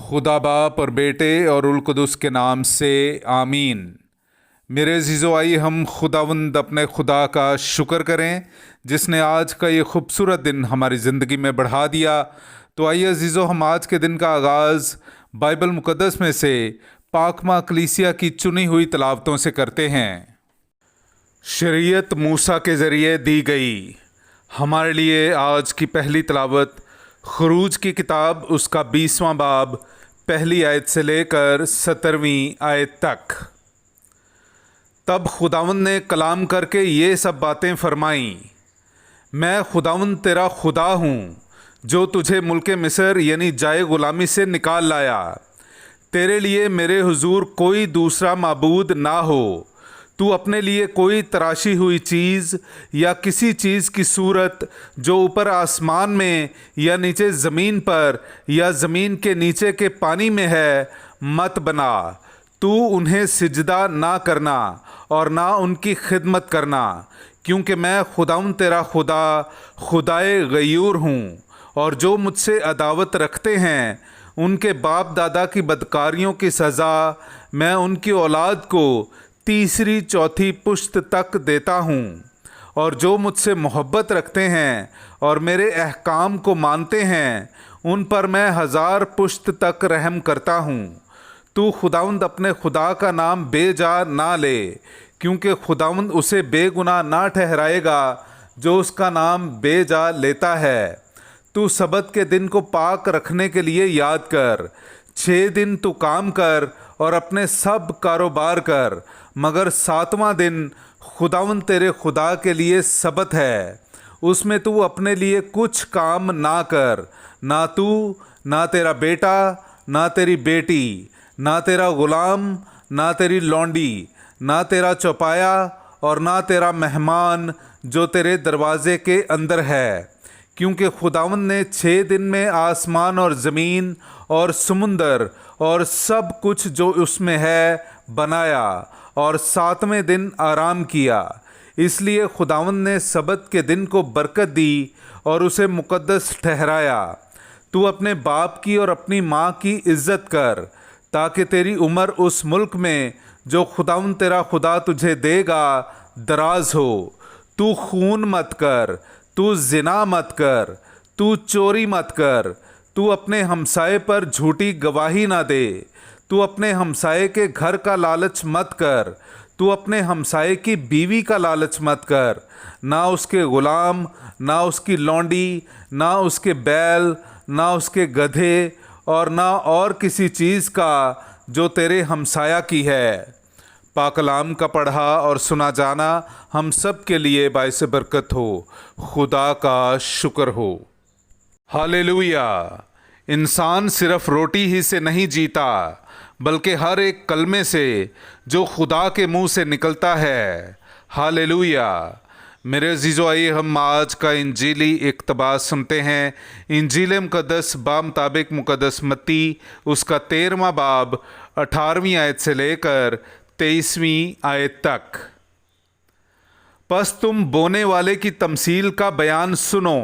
खुदा बाप और बेटे और उल कुदस के नाम से आमीन। मेरे अज़ीज़ो, आइए हम खुदावंद अपने खुदा का शुक्र करें जिसने आज का ये खूबसूरत दिन हमारी ज़िंदगी में बढ़ा दिया। तो आइए अज़ीज़ो, हम आज के दिन का आगाज़ बाइबल मुक़द्दस में से पाकमा कलीसिया की चुनी हुई तलावतों से करते हैं। शरीयत मूसा के ज़रिए दी गई। हमारे लिए आज की पहली तलावत खरूज की किताब उसका 20वां बाब पहली आयत से लेकर 17वीं आयत तक। तब खुदावंद ने कलाम करके ये सब बातें फरमाईं, मैं खुदावंद तेरा खुदा हूँ जो तुझे मुल्क मिस्र यानी जाए ग़ुलामी से निकाल लाया। तेरे लिए मेरे हुजूर कोई दूसरा माबूद ना हो। तू अपने लिए कोई तराशी हुई चीज़ या किसी चीज़ की सूरत जो ऊपर आसमान में या नीचे ज़मीन पर या ज़मीन के नीचे के पानी में है मत बना। तू उन्हें सिजदा ना करना और ना उनकी खिदमत करना, क्योंकि मैं खुदाउन तेरा खुदा खुदाए गयूर हूँ। और जो मुझसे अदावत रखते हैं उनके बाप दादा की बदकारियों की सज़ा मैं उनकी औलाद को तीसरी चौथी पुश्त तक देता हूँ। और जो मुझसे मोहब्बत रखते हैं और मेरे अहकाम को मानते हैं उन पर मैं 1000 पुश्त तक रहम करता हूँ। तू खुदावंद अपने खुदा का नाम बेजा ना ले, क्योंकि खुदावंद उसे बेगुनाह ना ठहराएगा जो उसका नाम बेजा लेता है। तू सबत के दिन को पाक रखने के लिए याद कर। 6 दिन तू काम कर और अपने सब कारोबार कर, मगर 7वां दिन खुदावंद तेरे खुदा के लिए सबत है। उसमें तू अपने लिए कुछ काम ना कर, ना तू, ना तेरा बेटा, ना तेरी बेटी, ना तेरा ग़ुलाम, ना तेरी लौंडी, ना तेरा चौपाया और ना तेरा मेहमान जो तेरे दरवाज़े के अंदर है। क्योंकि खुदावंद ने 6 दिन में आसमान और ज़मीन और समुंदर और सब कुछ जो उसमें है बनाया और 7वें दिन आराम किया। इसलिए खुदावंद ने सबत के दिन को बरकत दी और उसे मुक़द्दस ठहराया। तू अपने बाप की और अपनी माँ की इज़्ज़त कर, ताकि तेरी उम्र उस मुल्क में जो खुदावंद तेरा खुदा तुझे देगा दराज हो। तू खून मत कर, तू ज़िना मत कर, तू चोरी मत कर, तू अपने हमसाए पर झूठी गवाही ना दे, तू अपने हमसाए के घर का लालच मत कर, तू अपने हमसाए की बीवी का लालच मत कर, ना उसके ग़ुलाम, ना उसकी लौंडी, ना उसके बैल, ना उसके गधे और ना और किसी चीज़ का जो तेरे हमसाया की है। पाकलाम का पढ़ा और सुना जाना हम सब के लिए बाइस बरकत हो। खुदा का शुक्र हो। हालेलुया। इंसान सिर्फ रोटी ही से नहीं जीता, बल्कि हर एक कलमे से जो खुदा के मुंह से निकलता है। हालेलुया। मेरे अज़ीज़ो, आइए हम आज का इंजीली इक़्तिबास सुनते हैं। इंजील मुक़द्दस बामुताबिक मुक़द्दस मत्ती उसका 13वां बाब 18वीं आयत से लेकर 23वीं आयत तक। बस तुम बोने वाले की तमसील का बयान सुनो।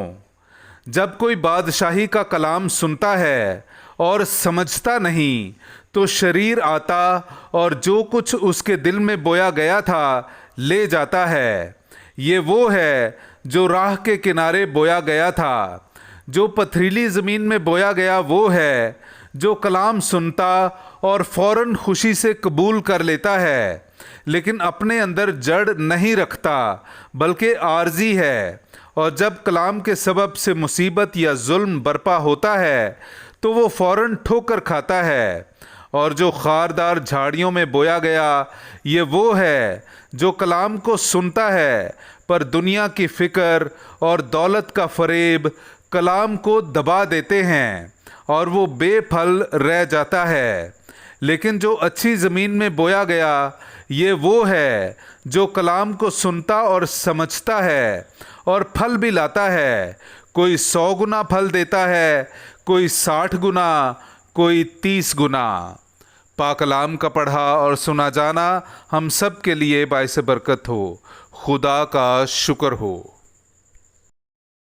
जब कोई बादशाही का कलाम सुनता है और समझता नहीं, तो शरीर आता और जो कुछ उसके दिल में बोया गया था ले जाता है। ये वो है जो राह के किनारे बोया गया था। जो पथरीली ज़मीन में बोया गया वो है जो कलाम सुनता और फ़ौरन खुशी से कबूल कर लेता है, लेकिन अपने अंदर जड़ नहीं रखता, बल्कि आर्जी है। और जब कलाम के सबब से मुसीबत या जुल्म बरपा होता है तो वो फ़ौरन ठोकर खाता है। और जो खारदार झाड़ियों में बोया गया ये वो है जो कलाम को सुनता है, पर दुनिया की फ़िक्र और दौलत का फ़रेब कलाम को दबा देते हैं और वो बेफल रह जाता है। लेकिन जो अच्छी ज़मीन में बोया गया ये वो है जो कलाम को सुनता और समझता है और फल भी लाता है। कोई 100 गुना फल देता है, कोई 60 गुना, कोई 30 गुना। पाकलाम का पढ़ा और सुना जाना हम सब के लिए बाइस बरकत हो। खुदा का शुक्र हो।